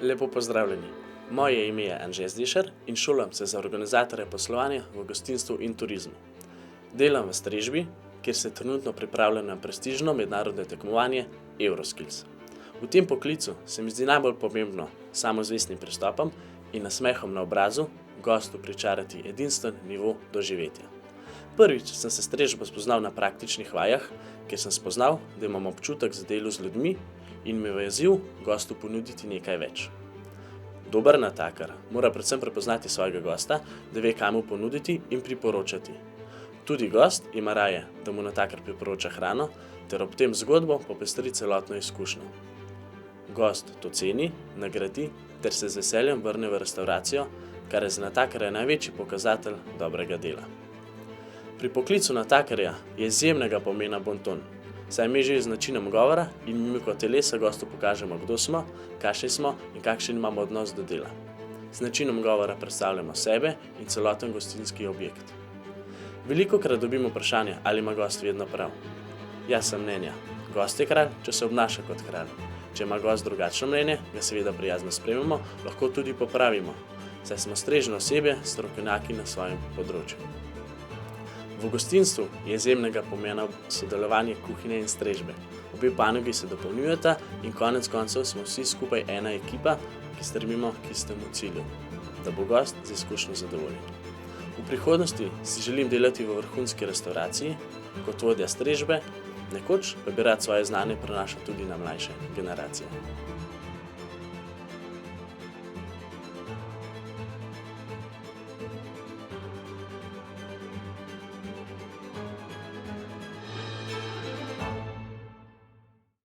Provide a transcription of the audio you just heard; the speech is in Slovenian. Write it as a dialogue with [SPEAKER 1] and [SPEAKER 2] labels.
[SPEAKER 1] Lepo pozdravljeni. Moje ime je Anže Zdišar in šolam se za organizatorja poslovanja v gostinstvu in turizmu. Delam v strežbi, kjer se trenutno pripravljam na prestižno mednarodno tekmovanje Euroskills. V tem poklicu se mi zdi najbolj pomembno samozavestnim pristopom in nasmehom na obrazu gostu pričarati edinstven nivo doživetja. Prvič sem se strežbo spoznal na praktičnih vajah, kjer sem spoznal, da imam občutek za delo z ljudmi in me v izziv gostu ponuditi nekaj več. Dober natakar mora predvsem prepoznati svojega gosta, da ve, kaj mu ponuditi in priporočati. Tudi gost ima raje, da mu natakar priporoča hrano, ter ob tem zgodbo popestri celotno izkušnjo. Gost to ceni, nagradi ter se z veseljem vrne v restavracijo, kar je za natakarja največji pokazatelj dobrega dela. Pri poklicu natakarja je izjemnega pomena bonton, saj mi že z načinom govora in mimiko telesa gostu pokažemo, kdo smo, kakšni smo in kakšen imamo odnos do dela. Z načinom govora predstavljamo sebe in celoten gostinski objekt. Velikokrat dobimo vprašanje, ali ima gost vedno prav. Jaz sem mnenja, gost je kralj, če se obnaša kot kralj. Če ima gost drugačno mnenje, ga seveda prijazno sprejmemo, lahko tudi popravimo, saj smo strežne osebe, strokovnjaki na svojem področju. V gostinstvu je izjemnega pomena sodelovanje kuhinje in strežbe. Obe panogi se dopolnjujeta in konec koncev smo vsi skupaj ena ekipa, ki stremimo k istemu cilju, da bo gost z izkušnjo zadovoljen. V prihodnosti si želim delati v vrhunski restavraciji kot vodja strežbe, nekoč pa bi rad svoje znanje prenašal tudi na mlajše generacije.